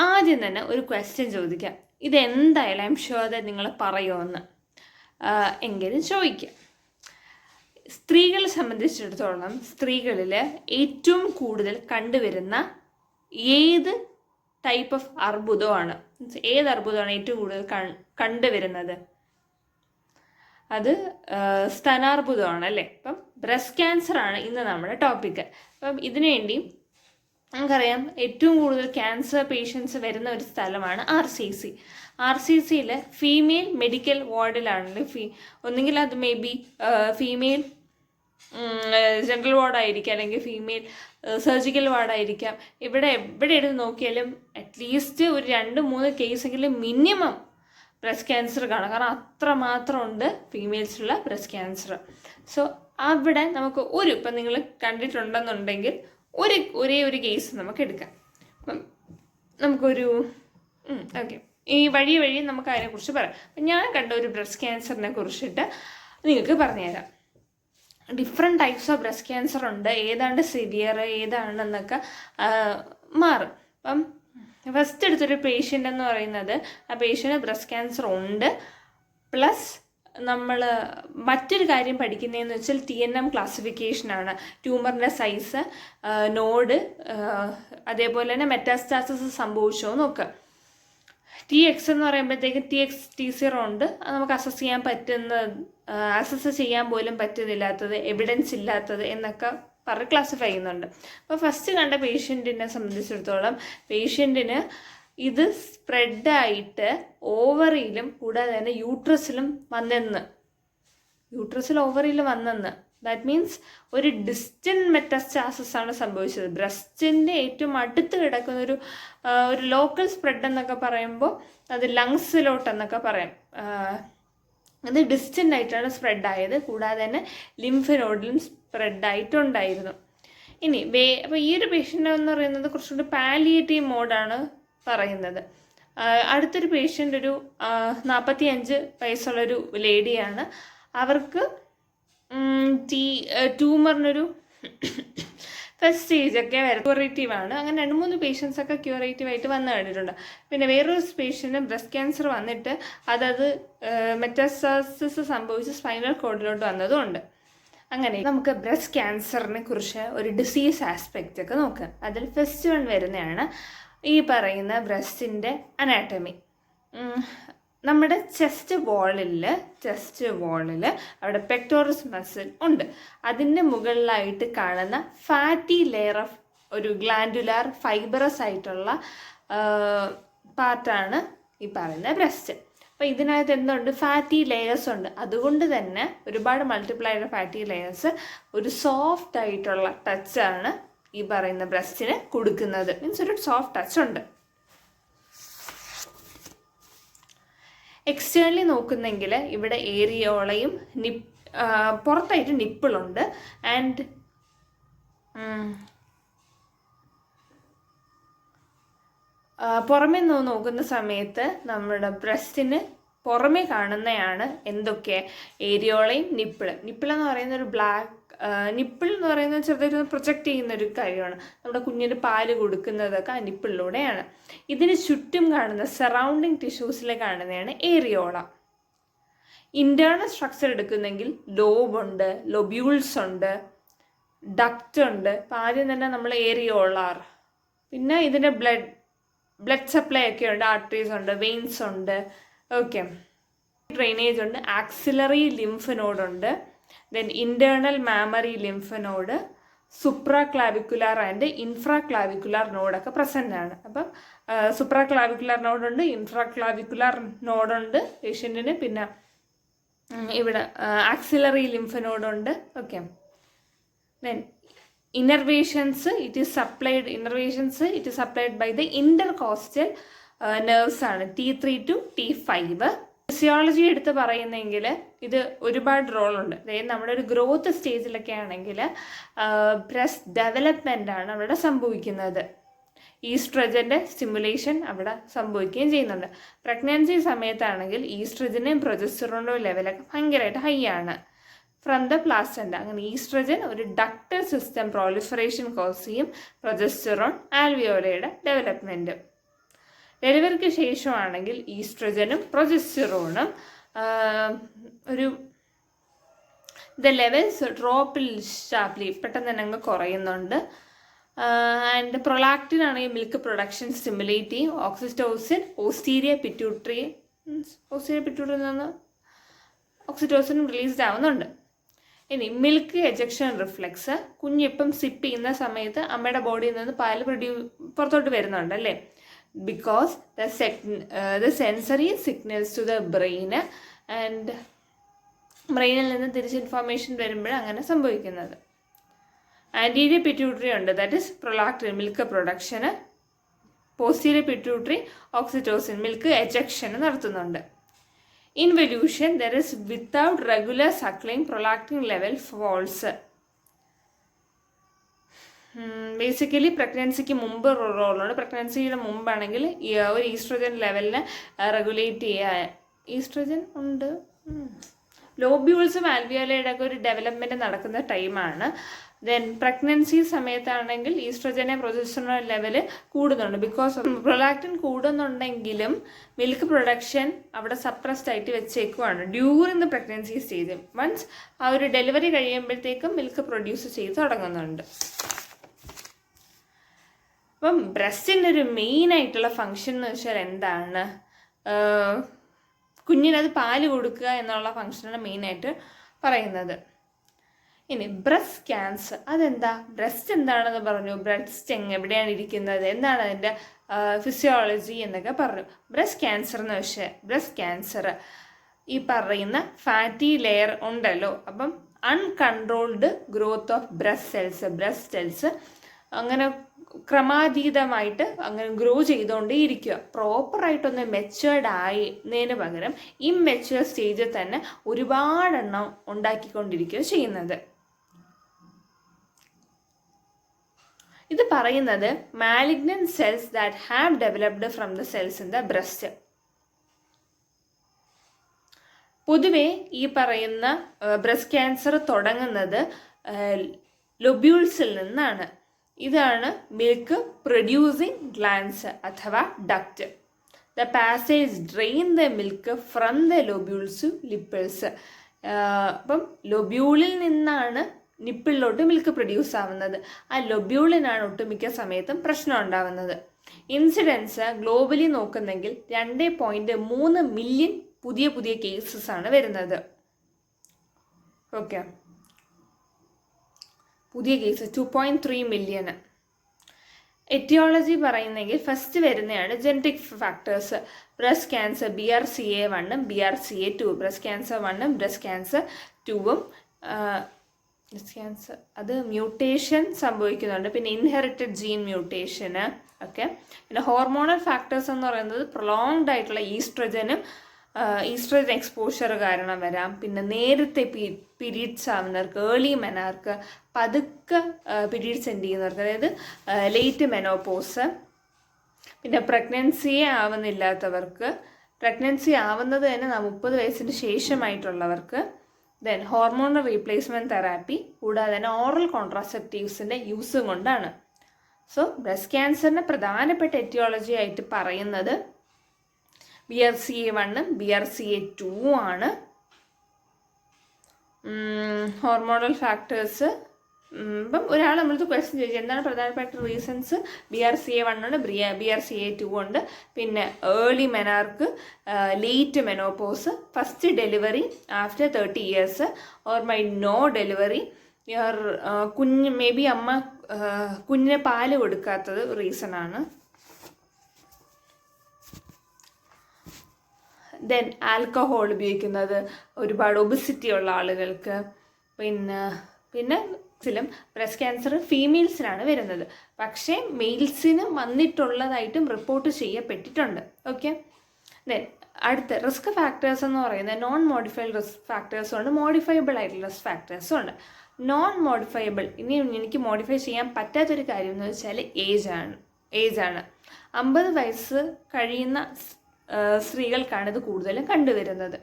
ആദ്യം തന്നെ ഒരു ക്വസ്റ്റ്യൻ ചോദിക്കാം. ഇതെന്തായാലും ഐ എം ഷുവർ ദാറ്റ് നിങ്ങൾ പറയുമെന്ന്. എങ്കിലും ചോദിക്കാം. സ്ത്രീകളെ സംബന്ധിച്ചിടത്തോളം സ്ത്രീകളിൽ ഏറ്റവും കൂടുതൽ കണ്ടുവരുന്ന ഏത് ടൈപ്പ് ഓഫ് അർബുദമാണ്, ഏത് അർബുദമാണ് ഏറ്റവും കൂടുതൽ കണ്ടുവരുന്നത്? അത് സ്തനാർബുദമാണ് അല്ലേ. അപ്പം ബ്രസ്റ്റ് ക്യാൻസർ ആണ് ഇന്ന് നമ്മുടെ ടോപ്പിക്ക്. അപ്പം ഇതിനു വേണ്ടി നമുക്കറിയാം ഏറ്റവും കൂടുതൽ ക്യാൻസർ പേഷ്യൻസ് വരുന്ന ഒരു സ്ഥലമാണ് RCC. RCCയിൽ ഫീമെയിൽ മെഡിക്കൽ വാർഡിലാണെങ്കിൽ ഒന്നുകിൽ അത് മേ ബി ഫീമെയിൽ ജനറൽ വാർഡായിരിക്കാം, അല്ലെങ്കിൽ ഫീമെയിൽ സർജിക്കൽ വാർഡായിരിക്കാം. ഇവിടെ എവിടെ എടുത്ത് നോക്കിയാലും അറ്റ്ലീസ്റ്റ് ഒരു 2-3 കേസെങ്കിലും മിനിമം ബ്രസ്റ്റ് ക്യാൻസർ കാണാം. കാരണം അത്രമാത്രം ഉണ്ട് ഫീമെയിൽസിലുള്ള ബ്രസ്റ്റ് ക്യാൻസർ. സോ അവിടെ നമുക്ക് ഇപ്പം നിങ്ങൾ കണ്ടിട്ടുണ്ടെന്നുണ്ടെങ്കിൽ ഒരേ ഒരു കേസ് നമുക്ക് എടുക്കാം. അപ്പം നമുക്കൊരു ഓക്കെ, ഈ വഴി നമുക്ക് അതിനെക്കുറിച്ച് പറയാം. അപ്പം ഞാൻ കണ്ട ഒരു ബ്രസ്റ്റ് ക്യാൻസറിനെ കുറിച്ചിട്ട് നിങ്ങൾക്ക് പറഞ്ഞുതരാം. Different types of breast cancer ഉണ്ട്, ഏതാണ്ട് സിവിയർ ഏതാണെന്നൊക്കെ മാറും. അപ്പം ഫസ്റ്റ് എടുത്തൊരു പേഷ്യൻ്റ് എന്ന് പറയുന്നത്, ആ പേഷ്യൻ്റ് ബ്രസ്റ്റ് ക്യാൻസർ ഉണ്ട്, പ്ലസ് നമ്മൾ മറ്റൊരു കാര്യം പഠിക്കുന്നതെന്ന് വെച്ചാൽ TNM ക്ലാസിഫിക്കേഷനാണ്. ട്യൂമറിൻ്റെ സൈസ്, നോഡ്, അതേപോലെ തന്നെ മെറ്റാസ്റ്റാസിസ് സംഭവിച്ചോ നോക്കുക. TX എന്ന് പറയുമ്പോഴത്തേക്ക് TX T0 ഉണ്ട്, അത് നമുക്ക് അസസ് ചെയ്യാൻ പോലും പറ്റുന്നില്ലാത്തത്, എവിഡൻസ് ഇല്ലാത്തത് എന്നൊക്കെ പറഞ്ഞ് ക്ലാസിഫൈ ചെയ്യുന്നുണ്ട്. അപ്പോൾ ഫസ്റ്റ് കണ്ട പേഷ്യൻറ്റിനെ സംബന്ധിച്ചിടത്തോളം പേഷ്യൻറ്റിന് ഇത് സ്പ്രെഡായിട്ട് ഓവറിയിലും കൂടാതെ തന്നെ യൂട്രസിലും ഓവറിയിലും വന്നെന്ന്. ദാറ്റ് മീൻസ് ഒരു ഡിസ്റ്റൻറ്റ് മെറ്റാസ്റ്റാസിസ് ആണ് സംഭവിച്ചത്. ബ്രസ്റ്റിൻ്റെ ഏറ്റവും അടുത്ത് കിടക്കുന്ന ഒരു ലോക്കൽ സ്പ്രെഡ് എന്നൊക്കെ പറയുമ്പോൾ അത് ലങ്സിലോട്ടെന്നൊക്കെ പറയാം. അത് ഡിസ്റ്റൻ്റ് ആയിട്ടാണ് സ്പ്രെഡായത്. കൂടാതെ തന്നെ ലിംഫ് നോഡിലും സ്പ്രെഡായിട്ടുണ്ടായിരുന്നു. ഇനി അപ്പോൾ ഈ ഒരു പേഷ്യൻ്റ് എന്ന് പറയുന്നത് കുറച്ചുകൂടി പാലിയേറ്റീവ് മോഡാണ് പറയുന്നത്. അടുത്തൊരു പേഷ്യൻ്റ് ഒരു 45 വയസ്സുള്ളൊരു ലേഡിയാണ്. അവർക്ക് ട്യൂമറിനൊരു ഫസ്റ്റ് സ്റ്റേജൊക്കെ ക്യൂറേറ്റീവാണ്. അങ്ങനെ 2-3 പേഷ്യൻസൊക്കെ ക്യൂറേറ്റീവായിട്ട് വന്നു കണ്ടിട്ടുണ്ട്. പിന്നെ വേറൊരു പേഷ്യൻറ്റിന് ബ്രസ്റ്റ് ക്യാൻസർ വന്നിട്ട് അതത് മെറ്റാസ്റ്റാസിസ് സംഭവിച്ച് സ്പൈനൽ കോഡിലോട്ട് വന്നതുമുണ്ട്. അങ്ങനെ നമുക്ക് ബ്രസ്റ്റ് ക്യാൻസറിനെ കുറിച്ച് ഒരു ഡിസീസ് ആസ്പെക്റ്റ് ഒക്കെ നോക്കാം. അതിൽ ഫസ്റ്റ് വൺ വരുന്നതാണ് ഈ പറയുന്ന ബ്രസ്റ്റിൻ്റെ അനാറ്റമി. നമ്മുടെ ചെസ്റ്റ് വോളിൽ അവിടെ പെക്ടോറസ് മസിൽ ഉണ്ട്. അതിൻ്റെ മുകളിലായിട്ട് കാണുന്ന ഫാറ്റി ലെയർ ഓഫ് ഒരു ഗ്ലാൻഡുലാർ ഫൈബറസ് ആയിട്ടുള്ള പാർട്ടാണ് ഈ പറയുന്ന ബ്രസ്റ്റ്. അപ്പോൾ ഇതിനകത്ത് എന്തുണ്ട്? ഫാറ്റി ലെയേഴ്സ് ഉണ്ട്. അതുകൊണ്ട് തന്നെ ഒരുപാട് മൾട്ടിപ്ലൈഡ് ഫാറ്റി ലെയേഴ്സ് ഒരു സോഫ്റ്റ് ആയിട്ടുള്ള ടച്ചാണ് ഈ പറയുന്ന ബ്രസ്റ്റിന് കൊടുക്കുന്നത്. മീൻസ് ഒരു സോഫ്റ്റ് ടച്ച് ഉണ്ട്. എക്സ്റ്റേണലി നോക്കുന്നെങ്കിൽ ഇവിടെ ഏരിയോളയും പുറത്തായിട്ട് നിപ്പിളുണ്ട്. ആൻഡ് പുറമേ നോക്കുന്ന സമയത്ത് നമ്മുടെ ബ്രസ്റ്റിന് പുറമേ കാണുന്നതാണ് എന്തൊക്കെ? ഏരിയോളയും നിപ്പിളെന്ന് പറയുന്ന ഒരു നിപ്പിൾ എന്ന് പറയുന്നത് ചെറുതായിട്ട് പ്രൊജക്റ്റ് ചെയ്യുന്ന ഒരു കാര്യമാണ്. നമ്മുടെ കുഞ്ഞിന് പാല് കൊടുക്കുന്നതൊക്കെ ആ നിപ്പിളിലൂടെയാണ്. ഇതിന് ചുറ്റും കാണുന്ന സറൗണ്ടിങ് ടിഷ്യൂസിൽ കാണുന്നതാണ് ഏരിയോള. ഇൻറ്റേർണൽ സ്ട്രക്ചർ എടുക്കുന്നെങ്കിൽ ലോബുണ്ട്, ലൊബ്യൂൾസ് ഉണ്ട്, ഡക്റ്റ് ഉണ്ട്. അപ്പോൾ ആദ്യം തന്നെ നമ്മൾ ഏരിയോളാർ. പിന്നെ ഇതിൻ്റെ ബ്ലഡ് സപ്ലൈ ഒക്കെ ഉണ്ട്, ആർട്ടറീസ് ഉണ്ട്, വെയിൻസ് ഉണ്ട്, ഓക്കെ, ഡ്രെയിനേജ് ഉണ്ട്, ആക്സിലറി ലിംഫ് നോഡുണ്ട്, then internal mammary lymph node, supraclavicular and infraclavicular നോഡൊക്കെ പ്രസൻ്റ് ആണ്. അപ്പം സുപ്രാക്ലാവിക്കുലാർ നോഡുണ്ട്, ഇൻഫ്രാക്ലാവിക്കുലാർ നോഡുണ്ട് പേഷ്യൻറ്റിന്. പിന്നെ ഇവിടെ ആക്സിലറി ലിംഫ് നോഡുണ്ട്, okay. Then innervations it is supplied by the intercostal nerves ആണ്, T3 to T5. ഫിസിയോളജി എടുത്ത് പറയുന്നെങ്കിൽ ഇത് ഒരുപാട് റോളുണ്ട്. അതായത് നമ്മുടെ ഒരു ഗ്രോത്ത് സ്റ്റേജിലൊക്കെ ആണെങ്കിൽ ബ്രസ്റ്റ് ഡെവലപ്മെൻ്റ് ആണ് അവിടെ സംഭവിക്കുന്നത്. ഈസ്ട്രജൻ്റെ സ്റ്റിമുലേഷൻ അവിടെ സംഭവിക്കുകയും ചെയ്യുന്നുണ്ട്. പ്രഗ്നൻസി സമയത്താണെങ്കിൽ ഈസ്ട്രജനും പ്രൊജസ്റ്ററോണും ലെവലൊക്കെ ഭയങ്കരമായിട്ട് ഹൈ ആണ് ഫ്രം ദ പ്ലാസെൻ്റ. അങ്ങനെ ഈസ്ട്രജൻ ഒരു ഡക്ടൽ സിസ്റ്റം പ്രോളിഫറേഷൻ കോസ് ചെയ്യും, പ്രൊജസ്റ്ററോൺ ആൽവിയോലയുടെ ഡെവലപ്മെൻറ്റ്. ഡെലിവറിക്ക് ശേഷമാണെങ്കിൽ ഈസ്ട്രജനും പ്രൊജസ്റ്ററോണും ഒരു ദ ലെവൽസ് ഡ്രോപ്പിൽ ഷാർപ്ലി പെട്ടെന്ന് തന്നെ അങ്ങ് കുറയുന്നുണ്ട്. ആൻഡ് പ്രൊലാക്റ്റിൻ ആണെങ്കിൽ മിൽക്ക് പ്രൊഡക്ഷൻ സ്റ്റിമുലേറ്റ് ചെയ്യും. ഓക്സിറ്റോസിൻ പോസ്റ്റീരിയർ പിറ്റ്യൂട്ടറി നിന്ന് ഓക്സിറ്റോസിനും റിലീസ്ഡ് ആവുന്നുണ്ട്. ഇനി മിൽക്ക് എജക്ഷൻ റിഫ്ലെക്സ്, കുഞ്ഞിപ്പം സിപ്പ് ചെയ്യുന്ന സമയത്ത് അമ്മയുടെ ബോഡിയിൽ നിന്ന് പാല് പുറത്തോട്ട് വരുന്നുണ്ട് അല്ലേ, because the sensory signals to the brain and ബ്രെയിനിൽ നിന്ന് തിരിച്ച് ഇൻഫോർമേഷൻ വരുമ്പോഴാണ് അങ്ങനെ സംഭവിക്കുന്നത്. ആൻറ്റീരിയർ പിറ്റ്യൂട്ടറി ഉണ്ട്, ദാറ്റ് ഇസ് പ്രൊലാക്റ്റിൻ മിൽക്ക് പ്രൊഡക്ഷന്. പോസ്റ്റീരിയർ പിറ്റ്യൂട്ടറി ഓക്സിറ്റോസിൻ മിൽക്ക് എജക്ഷന് നടത്തുന്നുണ്ട്. Involution there is without regular suckling prolactin level falls. Basically പ്രഗ്നൻസിക്ക് മുമ്പ് റോളുണ്ട്. പ്രഗ്നൻസിയുടെ മുമ്പാണെങ്കിൽ ഒരു ഈസ്ട്രോജൻ ലെവലിനെ റെഗുലേറ്റ് ചെയ്യാൻ ഈസ്ട്രോജൻ ഉണ്ട്. ലോബ്യൂൾസും ആൽവിയോലയുടെ ഒക്കെ ഒരു ഡെവലപ്മെൻറ്റ് നടക്കുന്ന ടൈമാണ്. ദെൻ പ്രഗ്നൻസി സമയത്താണെങ്കിൽ ഈസ്ട്രോജനെ പ്രൊജസ്റ്ററോൺ ലെവൽ കൂടുന്നുണ്ട്. ബിക്കോസ് പ്രൊലാക്റ്റിൻ കൂടുന്നുണ്ടെങ്കിലും മിൽക്ക് പ്രൊഡക്ഷൻ അവിടെ സപ്രസ്ഡ് ആയിട്ട് വെച്ചേക്കുവാണ് during the pregnancy stage. Once ആ ഒരു ഡെലിവറി കഴിയുമ്പോഴത്തേക്കും മിൽക്ക് പ്രൊഡ്യൂസ് ചെയ്ത് തുടങ്ങുന്നുണ്ട്. അപ്പം ബ്രസ്റ്റിൻ്റെ ഒരു മെയിനായിട്ടുള്ള ഫങ്ഷൻ എന്ന് വെച്ചാൽ എന്താണ്, കുഞ്ഞിനത് പാല് കൊടുക്കുക എന്നുള്ള ഫങ്ഷനാണ് മെയിനായിട്ട് പറയുന്നത്. ഇനി ബ്രസ്റ്റ് ക്യാൻസർ, അതെന്താ, ബ്രസ്റ്റ് എന്താണെന്ന് പറഞ്ഞു, ബ്രസ്റ്റ് എവിടെയാണ് ഇരിക്കുന്നത്, എന്താണ് അതിൻ്റെ ഫിസിയോളജി എന്നൊക്കെ പറഞ്ഞു. ബ്രസ്റ്റ് ക്യാൻസർ എന്ന് വെച്ചാൽ ബ്രസ്റ്റ് ക്യാൻസർ ഈ പറയുന്ന ഫാറ്റി ലെയർ ഉണ്ടല്ലോ, അപ്പം uncontrolled growth of breast cells അങ്ങനെ ക്രമാതീതമായിട്ട് അങ്ങനെ ഗ്രോ ചെയ്തുകൊണ്ടേ ഇരിക്കുക. പ്രോപ്പറായിട്ടൊന്ന് മെച്ചുവേർഡ് ആയതിന് പകരം ഇംമെച്ചുവർ സ്റ്റേജിൽ തന്നെ ഒരുപാടെണ്ണം ഉണ്ടാക്കിക്കൊണ്ടിരിക്കുക ചെയ്യുന്നത്. ഇത് പറയുന്നത് malignant cells that have developed from the cells in the breast. പൊതുവെ ഈ പറയുന്ന ബ്രസ്റ്റ് ക്യാൻസർ തുടങ്ങുന്നത് ലൊബ്യൂൾസിൽ നിന്നാണ്. ഇതാണ് മിൽക്ക് പ്രൊഡ്യൂസിങ് ഗ്ലാൻസ് അഥവാ duct. The passage drain the milk from the lobules to nipples. അപ്പം ലൊബ്യൂളിൽ നിന്നാണ് നിപ്പിളിലോട്ട് മിൽക്ക് പ്രൊഡ്യൂസ് ആവുന്നത്. ആ ലൊബ്യൂളിനാണ് ഒട്ടുമിക്ക സമയത്തും പ്രശ്നം ഉണ്ടാവുന്നത്. ഇൻസിഡൻസ് ഗ്ലോബലി നോക്കുന്നെങ്കിൽ 2.3 മില്യൺ പുതിയ കേസസ് ആണ് വരുന്നത്. ഓക്കെ, പുതിയ കേസ് 2.3 മില്യൺ. എറ്റിയോളജി പറയുന്നെങ്കിൽ ഫസ്റ്റ് വരുന്നതാണ് genetic factors. Breast cancer BRCA1 BRCA2, breast cancer 1 breast cancer 2 breast cancer അത് മ്യൂട്ടേഷൻ സംഭവിക്കുന്നുണ്ട്. പിന്നെ ഇൻഹെറിറ്റഡ് ജീൻ മ്യൂട്ടേഷന് ഒക്കെ. പിന്നെ ഹോർമോണൽ ഫാക്ടേഴ്സ് എന്ന് പറയുന്നത് പ്രൊലോങ്ഡ് ആയിട്ടുള്ള ഈസ്ട്രജൻ എക്സ്പോഷർ കാരണം വരാം. പിന്നെ നേരത്തെ പീരീഡ്സ് ആവുന്നവർക്ക്, ഏർലി മെനാർക്ക്, പതുക്കെ പീരീഡ്സ് എൻഡ് ചെയ്യുന്നവർക്ക്, അതായത് ലേറ്റ് മെനോപോസ്. പിന്നെ പ്രഗ്നൻസിയെ ആവുന്നില്ലാത്തവർക്ക്, പ്രഗ്നൻസി ആവുന്നത് തന്നെ 30 വയസ്സിന് ശേഷമായിട്ടുള്ളവർക്ക്. ദെൻ ഹോർമോണൽ റീപ്ലേസ്മെൻറ്റ് തെറാപ്പി, കൂടാതെ തന്നെ ഓറൽ കോൺട്രാസെപ്റ്റീവ്സിൻ്റെ യൂസും കൊണ്ടാണ്. സോ ബ്രസ്റ്റ് ക്യാൻസറിൻ്റെ പ്രധാനപ്പെട്ട എറ്റിയോളജി ആയിട്ട് പറയുന്നത് BRCA1 BRCA2 ആണ്. ഹോർമോണൽ ഫാക്ടേഴ്സ്, ഇപ്പം ഒരാൾ നമ്മളത് ക്വസ്റ്റ്യൻ ചോദിച്ചു എന്താണ് പ്രധാനപ്പെട്ട റീസൺസ്. BRCA1 ഉണ്ട്, BRCA2 ഉണ്ട്. പിന്നെ early menarche, late menopause, first delivery after 30 years, or my no delivery, കുഞ്ഞ് മേ ബി അമ്മ കുഞ്ഞിന് പാല് കൊടുക്കാത്തത് റീസണാണ്. ദെൻ ആൽക്കഹോൾ ഉപയോഗിക്കുന്നത് ഒരുപാട് ഒബിസിറ്റി ഉള്ള ആളുകൾക്ക്. പിന്നെ ബ്രസ്റ്റ് ക്യാൻസർ ഫീമെയിൽസിനാണ് വരുന്നത്, പക്ഷേ മെയിൽസിന് വന്നിട്ടുള്ളതായിട്ടും റിപ്പോർട്ട് ചെയ്യപ്പെട്ടിട്ടുണ്ട്. ഓക്കെ, ദെൻ അടുത്ത റിസ്ക് ഫാക്ടേഴ്സ് എന്ന് പറയുന്നത് നോൺ മോഡിഫൈഡ് റിസ്ക് ഫാക്ടേഴ്സും ഉണ്ട്, മോഡിഫയബിൾ ആയിട്ടുള്ള റിസ്ക് ഫാക്ടേഴ്സും ഉണ്ട്. നോൺ മോഡിഫയബിൾ, ഇനി എനിക്ക് മോഡിഫൈ ചെയ്യാൻ പറ്റാത്തൊരു കാര്യം എന്ന് വെച്ചാൽ ഏജാണ്. 50 വയസ്സ് കഴിയുന്ന സ്ത്രീകൾക്കാണ് ഇത് കൂടുതലും കണ്ടുവരുന്നത്.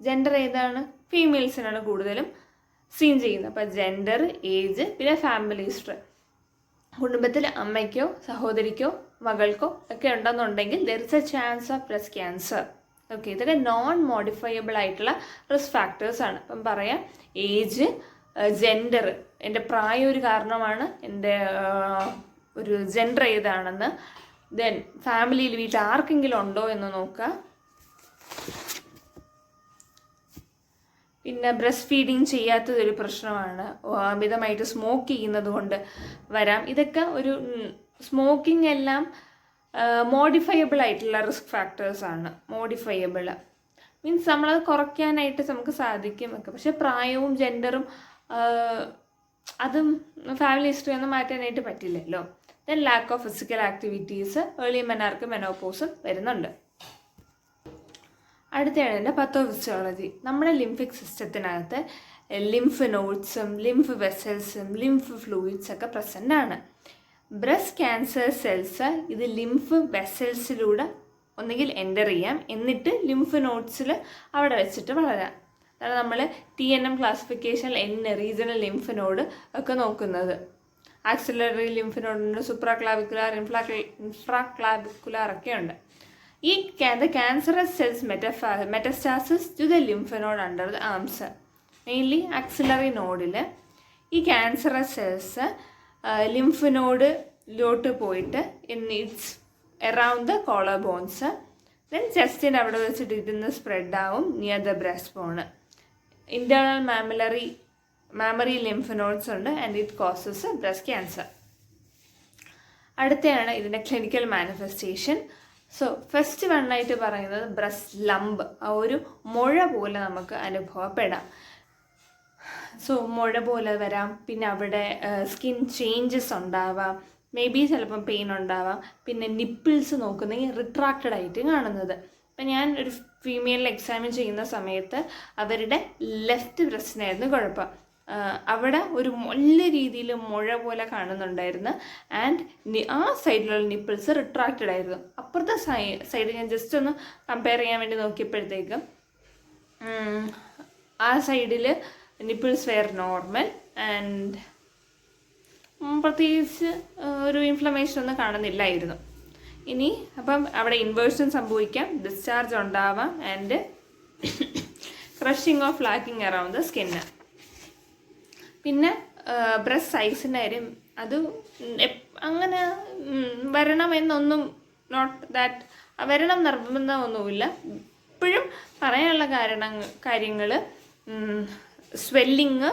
ജെൻഡർ ഏതാണ്? ഫീമെയിൽസിനാണ് കൂടുതലും സീൻ ചെയ്യുന്നത്. അപ്പോൾ ജെൻഡർ, ഏജ്, പിന്നെ ഫാമിലി ഹിസ്റ്ററി. കുടുംബത്തിൽ അമ്മയ്ക്കോ സഹോദരിക്കോ മകൾക്കോ ഒക്കെ ഉണ്ടെന്നുണ്ടെങ്കിൽ there is A chance of breast cancer. Okay, ഇതൊക്കെ നോൺ മോഡിഫയബിൾ ആയിട്ടുള്ള റിസ്ക് ഫാക്ടേഴ്സ് ആണ്. അപ്പം പറയാം, ഏജ്, ജെൻഡർ, എൻ്റെ പ്രായം ഒരു കാരണമാണ്, എൻ്റെ ഒരു ജെൻഡർ ഏതാണെന്ന്, ദെൻ ഫാമിലിയിൽ വീട്ടിൽ ആർക്കെങ്കിലും ഉണ്ടോ എന്ന് നോക്കുക, പിന്നെ ബ്രസ്റ്റ് ഫീഡിങ് ചെയ്യാത്തതൊരു പ്രശ്നമാണ്, അമിതമായിട്ട് സ്മോക്ക് ചെയ്യുന്നത് കൊണ്ട് വരാം. ഇതൊക്കെ ഒരു സ്മോക്കിംഗ് എല്ലാം മോഡിഫയബിൾ ആയിട്ടുള്ള റിസ്ക് ഫാക്ടേഴ്സാണ്. മോഡിഫയബിൾ മീൻസ് നമ്മളത് കുറയ്ക്കാനായിട്ട് നമുക്ക് സാധിക്കും ഒക്കെ. പക്ഷെ പ്രായവും ജെൻഡറും അതും ഫാമിലി ഹിസ്റ്ററി ഒന്നും മാറ്റാനായിട്ട് പറ്റില്ലല്ലോ. Then lack of physical activities, early menarche മെനോപോസും വരുന്നുണ്ട്. അടുത്തയാണ് എൻ്റെ പത്തോഫിസിയോളജി. നമ്മുടെ ലിംഫിക് സിസ്റ്റത്തിനകത്ത് ലിംഫ് നോഡ്സും ലിംഫ് വെസൽസും ലിംഫ് ഫ്ലൂയിഡ്സ് ഒക്കെ പ്രസൻ്റ് ആണ്. ബ്രസ്റ്റ് ക്യാൻസർ സെൽസ് ഇത് ലിംഫ് വെസൽസിലൂടെ ഒന്നുകിൽ എൻ്റർ ചെയ്യാം, എന്നിട്ട് ലിംഫ് നോഡ്സിൽ അവിടെ വെച്ചിട്ട് വളരാം. അതാണ് നമ്മൾ TNM ക്ലാസിഫിക്കേഷനിൽ റീജിയണൽ ലിംഫ് നോഡ് ഒക്കെ നോക്കുന്നത്. ആക്സിലറി ലിംഫ് നോഡുണ്ട്, സൂപ്രാക്ലാവിക്കുലാർ, ഇൻഫ്രാക്ലാവിക്കുലാർ ഒക്കെ ഉണ്ട്. ഈ cancerous cells metastasis to the lymph node under the arms, mainly axillary നോഡിൽ ഈ ക്യാൻസറസ് സെൽസ് ലിംഫ് നോഡിലോട്ട് പോയിട്ട് it's around the collar bones, then ചെസ്റ്റിൻ്റെ അവിടെ വെച്ചിട്ട് ഇരുന്ന് സ്പ്രെഡ് ആവും near the breast bone. Internal mammary lymph nodes ഉണ്ട് and it causes breast cancer. അടുത്തയാണ് ഇതിൻ്റെ ക്ലിനിക്കൽ മാനിഫെസ്റ്റേഷൻ. സോ ഫസ്റ്റ് വണ്ണായിട്ട് പറയുന്നത് ബ്രസ്റ്റ് ലംബ്, ആ ഒരു മുഴ പോലെ നമുക്ക് അനുഭവപ്പെടാം. സോ മുഴ പോലെ വരാം, പിന്നെ അവിടെ സ്കിൻ ചേഞ്ചസ് ഉണ്ടാവാം, മേ ബി ചിലപ്പം പെയിൻ ഉണ്ടാവാം. പിന്നെ നിപ്പിൾസ് നോക്കുന്നെങ്കിൽ റിട്രാക്റ്റഡ് ആയിട്ട് കാണുന്നത്. അപ്പം ഞാൻ ഒരു ഫീമെയിലിൽ എക്സാമിൻ ചെയ്യുന്ന സമയത്ത് അവരുടെ ലെഫ്റ്റ് ബ്രസ്റ്റിനായിരുന്നു കുഴപ്പം. അവിടെ ഒരു നല്ല രീതിയിൽ മുഴ പോലെ കാണുന്നുണ്ടായിരുന്നു ആൻഡ് ആ സൈഡിലുള്ള നിപ്പിൾസ് റിട്രാക്റ്റഡ് ആയിരുന്നു. അപ്പുറത്തെ സൈഡ് ഞാൻ ജസ്റ്റ് ഒന്ന് കമ്പയർ ചെയ്യാൻ വേണ്ടി നോക്കിയപ്പോഴത്തേക്കും ആ സൈഡിൽ നിപ്പിൾസ് വെയർ നോർമൽ ആൻഡ് പ്രത്യേകിച്ച് ഒരു ഇൻഫ്ലമേഷൻ ഒന്നും കാണുന്നില്ലായിരുന്നു. ഇനി അപ്പം അവിടെ ഇൻവേർഷൻ സംഭവിക്കാം, ഡിസ്ചാർജ് ഉണ്ടാവാം and crushing of lacking around the skin. പിന്നെ ബ്രസ്റ്റ് സൈസിൻ്റെ കാര്യം, അത് അങ്ങനെ വരണമെന്നൊന്നും നോട്ട് ദാറ്റ് വരണം നിർബന്ധമൊന്നുമില്ല. ഇപ്പോഴും പറയാനുള്ള കാര്യങ്ങൾ സ്വെല്ലിങ്,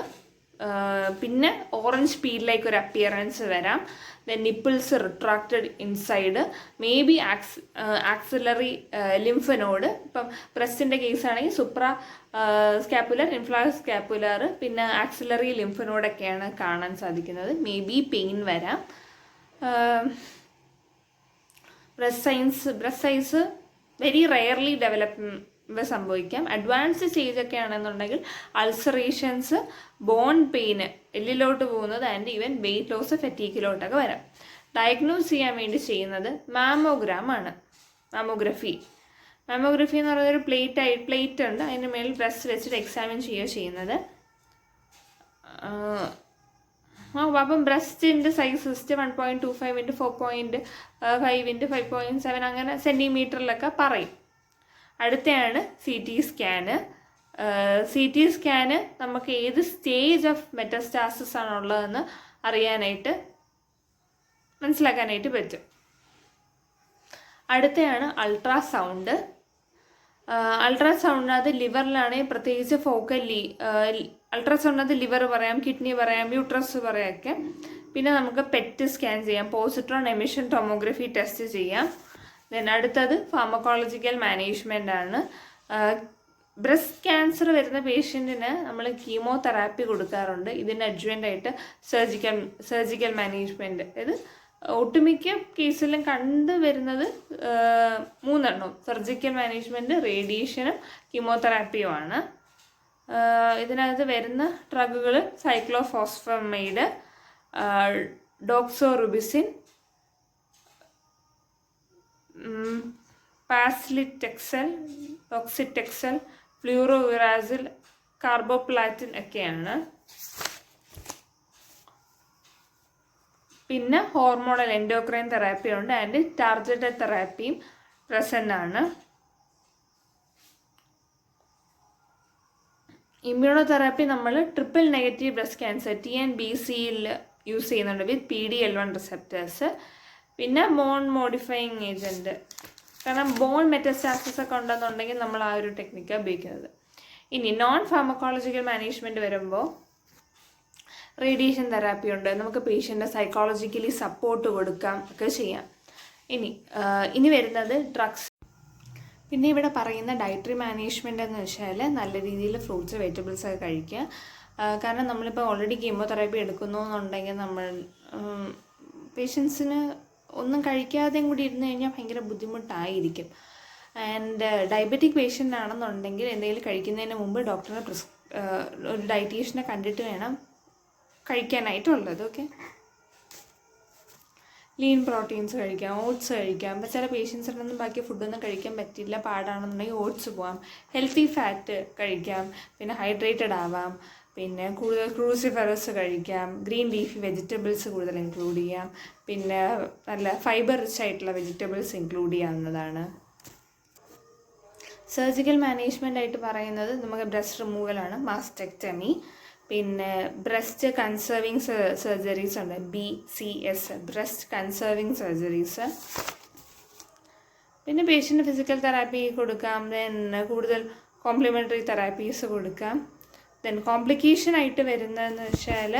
പിന്നെ ഓറഞ്ച് പീൽ ഒരു അപ്പിയറൻസ് വരാം, then nipples retracted inside, may be axillary lymph node, ഇപ്പം ബ്രസ്റ്റിൻ്റെ കേസാണെങ്കിൽ സുപ്രാ സ്കാപ്പുലർ, ഇൻഫ്ലാ സ്കാപ്പുലർ, പിന്നെ ആക്സിലറി ലിംഫ് നോഡൊക്കെയാണ് കാണാൻ സാധിക്കുന്നത്. മേ ബി പെയിൻ വരാം. ബ്രസ്റ്റ് സൈസ് വെരി റെയർലി സംഭവിക്കാം. അഡ്വാൻസ്ഡ് സ്റ്റേജ് ഒക്കെ ആണെന്നുണ്ടെങ്കിൽ അൾസറേഷൻസ്, ബോൺ പെയിന്, എല്ലിലോട്ട് പോകുന്നത് ആൻഡ് ഈവൻ വെയിറ്റ് ലോസ്, ഫെറ്റീക്കിലോട്ടൊക്കെ വരാം. ഡയഗ്നോസ് ചെയ്യാൻ വേണ്ടി ചെയ്യുന്നത് മാമോഗ്രാം ആണ്. മാമോഗ്രഫി എന്ന് പറയുന്നത് ഒരു പ്ലേറ്റ് ഉണ്ട്, അതിൻ്റെ മേളിൽ ബ്രസ്റ്റ് വെച്ചിട്ട് എക്സാമിൻ ചെയ്യുന്നത്. അപ്പം ബ്രസ്റ്റിൻ്റെ സൈസ് ജസ്റ്റ് 1.25 × 4.5 × 5.7 അങ്ങനെ സെൻറ്റിമീറ്ററിലൊക്കെ പറയും. അടുത്തയാണ് CT സ്കാന്. CT സ്കാന് നമുക്ക് ഏത് സ്റ്റേജ് ഓഫ് മെറ്റസ്റ്റാസിസ് ആണുള്ളതെന്ന് മനസ്സിലാക്കാനായിട്ട് പറ്റും. അടുത്തയാണ് അൾട്രാസൗണ്ട്. അൾട്രാസൗണ്ടിനകത്ത് ലിവറിലാണെങ്കിൽ പ്രത്യേകിച്ച് ഫോക്കലി അൾട്രാസൗണ്ടിനകത്ത് ലിവർ പറയാം, കിഡ്നി പറയാം, യൂട്രസ് പറയാമൊക്കെ. പിന്നെ നമുക്ക് പെറ്റ് സ്കാൻ ചെയ്യാം, പോസിട്രോൺ എമിഷൻ ടോമോഗ്രഫി ടെസ്റ്റ് ചെയ്യാം. ദെൻ അടുത്തത് ഫാർമക്കോളജിക്കൽ മാനേജ്മെൻ്റ് ആണ്. ബ്രസ്റ്റ് ക്യാൻസർ വരുന്ന പേഷ്യൻറ്റിന് നമ്മൾ കീമോതെറാപ്പി കൊടുക്കാറുണ്ട്. ഇതിന് അഡ്ജുവൻ്റ് ആയിട്ട് സർജിക്കൽ മാനേജ്മെൻറ്റ്, അതായത് ഒട്ടുമിക്ക കേസിലും കണ്ടുവരുന്നത് 3 എണ്ണം: സർജിക്കൽ മാനേജ്മെൻറ്റ്, റേഡിയേഷനും കീമോതെറാപ്പിയുമാണ്. ഇതിനകത്ത് വരുന്ന ഡ്രഗുകൾ സൈക്ലോഫോസ്ഫമൈഡ്, ഡോക്സോറുബിസിൻ, പാസ്ലിറ്റെക്സൽ, ഓക്സിറ്റെക്സൽ, ഫ്ലൂറോവിറാസിൽ, കാർബോപ്ലാറ്റിൻ ഒക്കെയാണ്. പിന്നെ ഹോർമോണൽ എൻഡോക്രൈൻ തെറാപ്പി ഉണ്ട് ആൻഡ് ടാർഗറ്റഡ് തെറാപ്പിയും പ്രസൻ്റ് ആണ്. ഇമ്മ്യൂണോതെറാപ്പി നമ്മൾ ട്രിപ്പിൾ നെഗറ്റീവ് ബ്രസ്റ്റ് ക്യാൻസർ TNBCയിൽ യൂസ് ചെയ്യുന്നുണ്ട് വിത്ത് PD-L1 റിസെപ്റ്റേഴ്സ്. പിന്നെ ബോൺ മോഡിഫയിങ് ഏജൻറ്റ്, കാരണം ബോൺ മെറ്റസ്റ്റാസിസ് ഒക്കെ ഉണ്ടെന്നുണ്ടെങ്കിൽ നമ്മൾ ആ ഒരു ടെക്നിക്കാണ് ഉപയോഗിക്കുന്നത്. ഇനി നോൺ ഫാർമക്കോളജിക്കൽ മാനേജ്മെൻറ്റ് വരുമ്പോൾ റേഡിയേഷൻ തെറാപ്പി ഉണ്ട്, നമുക്ക് പേഷ്യൻ്റെ സൈക്കോളജിക്കലി സപ്പോർട്ട് കൊടുക്കാം ഒക്കെ ചെയ്യാം. ഇനി വരുന്നത് ഡ്രഗ്സ്. പിന്നെ ഇവിടെ പറയുന്ന ഡയറ്ററി മാനേജ്മെൻ്റ് എന്ന് വെച്ചാൽ നല്ല രീതിയിൽ ഫ്രൂട്ട്സ് വെജിറ്റബിൾസ് ഒക്കെ കഴിക്കുക. കാരണം നമ്മളിപ്പോൾ ഓൾറെഡി കീമോതെറാപ്പി എടുക്കുന്നു എന്നുണ്ടെങ്കിൽ നമ്മൾ പേഷ്യൻസിന് ഒന്നും കഴിക്കാതെയും കൂടി ഇരുന്ന് കഴിഞ്ഞാൽ ഭയങ്കര ബുദ്ധിമുട്ടായിരിക്കും. ആൻഡ് ഡയബറ്റിക് പേഷ്യൻ്റ് ആണെന്നുണ്ടെങ്കിൽ എന്തെങ്കിലും കഴിക്കുന്നതിന് മുമ്പ് ഡോക്ടറെ ഒരു ഡയറ്റീഷ്യനെ കണ്ടിട്ട് വേണം കഴിക്കാനായിട്ടുള്ളത്. ഓക്കെ, ലീൻ പ്രോട്ടീൻസ് കഴിക്കാം, ഓട്സ് കഴിക്കാം. അപ്പോൾ ചില പേഷ്യൻസിനൊന്നും ബാക്കി ഫുഡൊന്നും കഴിക്കാൻ പറ്റില്ല, പാടാണെന്നുണ്ടെങ്കിൽ ഓട്സ് പോവാം. ഹെൽത്തി ഫാറ്റ് കഴിക്കാം, പിന്നെ ഹൈഡ്രേറ്റഡ് ആവാം, പിന്നെ കൂടുതൽ ക്രൂസിഫറസ് കഴിക്കാം, ഗ്രീൻ ലീഫി വെജിറ്റബിൾസ് കൂടുതൽ ഇൻക്ലൂഡ് ചെയ്യാം, പിന്നെ നല്ല ഫൈബർ റിച്ച് ആയിട്ടുള്ള വെജിറ്റബിൾസ് ഇൻക്ലൂഡ് ചെയ്യാവുന്നതാണ്. സർജിക്കൽ മാനേജ്മെൻ്റ് ആയിട്ട് പറയുന്നത് നമുക്ക് ബ്രസ്റ്റ് റിമൂവലാണ്, മാസ്റ്റെക്ടമി. പിന്നെ ബ്രസ്റ്റ് കൺസേർവിങ് സർജറീസ് ഉണ്ട്, BCS, ബ്രസ്റ്റ് കൺസേർവിങ് സർജറീസ്. പിന്നെ പേഷ്യൻ്റ് ഫിസിക്കൽ തെറാപ്പി കൊടുക്കാം, ദെൻ കൂടുതൽ കോംപ്ലിമെൻ്ററി തെറാപ്പീസ് കൊടുക്കാം. ദെൻ കോംപ്ലിക്കേഷൻ ആയിട്ട് വരുന്നതെന്ന് വെച്ചാൽ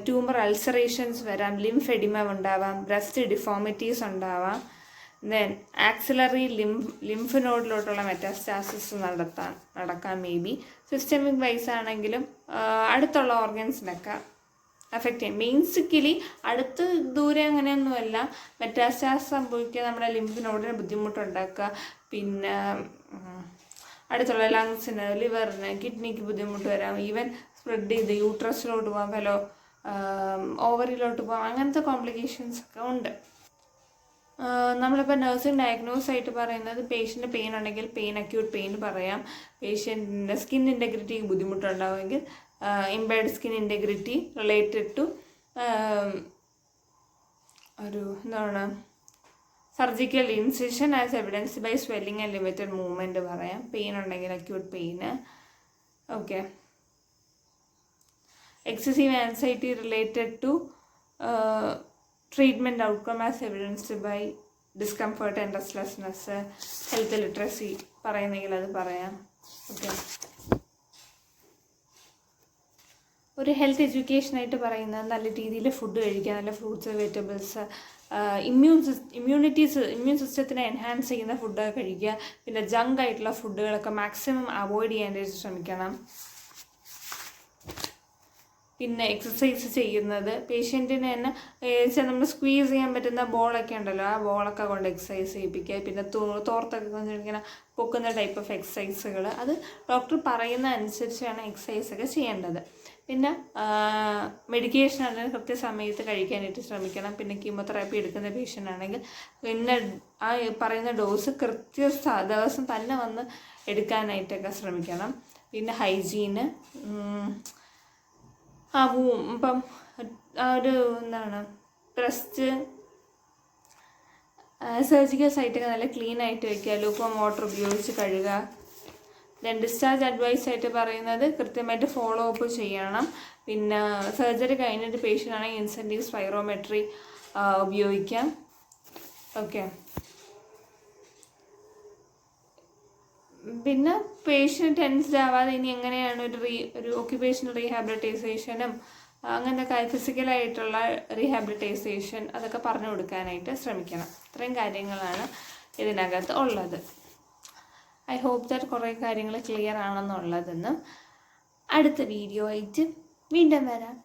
ട്യൂമർ അൾസറേഷൻസ് വരാം, ലിംഫ് എഡിമ ഉണ്ടാവാം, ബ്രസ്റ്റ് ഡിഫോമിറ്റീസ് ഉണ്ടാവാം, ദെൻ ആക്സിലറി ലിംഫ് നോഡിലോട്ടുള്ള മെറ്റാസ്റ്റാസിസ് നടക്കാം മേ ബി. സിസ്റ്റമിക് വൈസ് ആണെങ്കിലും അടുത്തുള്ള ഓർഗൻസിനൊക്കെ അഫക്റ്റ് ചെയ്യും. ബേസിക്കലി അടുത്ത് ദൂരെ അങ്ങനെയൊന്നുമല്ല, മെറ്റാസ്റ്റാസിസ് സംഭവിക്കുക നമ്മുടെ ലിംഫ് നോഡിന് ബുദ്ധിമുട്ടുണ്ടാക്കുക, പിന്നെ അടുത്തുള്ള ലങ്സിന്, ലിവറിന്, കിഡ്നിക്ക് ബുദ്ധിമുട്ട് വരാം, ഈവൻ സ്പ്രെഡ് ചെയ്ത് യൂട്രസിലോട്ട് പോകാം, ഫെലോ ഓവറിലോട്ട് പോകാം, അങ്ങനത്തെ കോംപ്ലിക്കേഷൻസ് ഒക്കെ ഉണ്ട്. നമ്മളിപ്പോൾ നഴ്സിംഗ് ഡയഗ്നോസ് ആയിട്ട് പറയുന്നത് പേഷ്യൻ്റ് പെയിൻ ഉണ്ടെങ്കിൽ അക്യൂട്ട് പെയിൻ പറയാം. പേഷ്യൻറ്റിൻ്റെ സ്കിൻ ഇൻറ്റഗ്രിറ്റിക്ക് ബുദ്ധിമുട്ടുണ്ടാവുമെങ്കിൽ impaired skin integrity related to surgical incision as evidence by swelling and limited movement പറയാം. പെയിൻ ഉണ്ടെങ്കിൽ അക്യൂട്ട് പെയിന്. Okay, excessive anxiety related to treatment outcome as evidenced by discomfort and restlessness, health literacy പറയുന്നെങ്കിൽ അത് പറയാം. Okay, ഒരു health എഡ്യൂക്കേഷനായിട്ട് പറയുന്നത് നല്ല രീതിയിൽ food കഴിക്കുക, നല്ല ഫ്രൂട്ട്സ് വെജിറ്റബിൾസ്, ഇമ്മ്യൂൺ സിസ്റ്റത്തിനെ എൻഹാൻസ് ചെയ്യുന്ന ഫുഡൊക്കെ കഴിക്കുക. പിന്നെ ജങ്ക് ആയിട്ടുള്ള ഫുഡുകളൊക്കെ മാക്സിമം അവോയ്ഡ് ചെയ്യാനായിട്ട് ശ്രമിക്കണം. പിന്നെ എക്സസൈസ് ചെയ്യുന്നത് പേഷ്യൻറ്റിന് തന്നെ നമ്മൾ സ്ക്വീസ് ചെയ്യാൻ പറ്റുന്ന ബോളൊക്കെ ഉണ്ടല്ലോ, ആ ബോളൊക്കെ കൊണ്ട് എക്സസൈസ് ചെയ്യിപ്പിക്കുക. പിന്നെ തോർത്തൊക്കെ ഇങ്ങനെ പൊക്കുന്ന ടൈപ്പ് ഓഫ് എക്സസൈസുകൾ, അത് ഡോക്ടർ പറയുന്ന അനുസരിച്ചാണ് എക്സസൈസൊക്കെ ചെയ്യേണ്ടത്. പിന്നെ മെഡിക്കേഷൻ ആണെങ്കിൽ കൃത്യസമയത്ത് കഴിക്കാനായിട്ട് ശ്രമിക്കണം. പിന്നെ കീമോതെറാപ്പി എടുക്കുന്ന പേഷ്യൻ്റ് ആണെങ്കിൽ പിന്നെ ആ പറയുന്ന ഡോസ് ദിവസം തന്നെ വന്ന് എടുക്കാനായിട്ടൊക്കെ ശ്രമിക്കണം. പിന്നെ ഹൈജീന്, ഇപ്പം ഒരു ബ്രസ്റ്റ് സർജിക്കൽ സൈറ്റൊക്കെ നല്ല ക്ലീൻ ആയിട്ട് വയ്ക്കുക, ലൂക്കോം വാട്ടർ ഉപയോഗിച്ച് കഴുകുക. ദെൻ ഡിസ്ചാർജ് അഡ്വൈസ് ആയിട്ട് പറയുന്നത് കൃത്യമായിട്ട് ഫോളോ അപ്പ് ചെയ്യണം. പിന്നെ സർജറി കഴിഞ്ഞിട്ട് പേഷ്യൻ്റ് ആണെങ്കിൽ ഇൻസെൻറ്റീവ് സ്പൈറോമെട്രി ഉപയോഗിക്കാം. ഓക്കെ, പിന്നെ പേഷ്യൻ്റ് ടെൻസ്ഡ് ആവാതെ ഇനി എങ്ങനെയാണ് ഒരു ഒക്യുപേഷണൽ റീഹാബിലിറ്റൈസേഷനും അങ്ങനത്തെ ഫിസിക്കലായിട്ടുള്ള റീഹാബിലിറ്റൈസേഷൻ അതൊക്കെ പറഞ്ഞു കൊടുക്കാനായിട്ട് ശ്രമിക്കണം. ഇത്രയും കാര്യങ്ങളാണ് ഇതിനകത്ത് ഉള്ളത്. ഐ ഹോപ്പ് ദാറ്റ് കുറേ കാര്യങ്ങൾ ക്ലിയർ ആണെന്നുള്ളതെന്ന്. അടുത്ത വീഡിയോ ആയിട്ട് വീണ്ടും വരാം.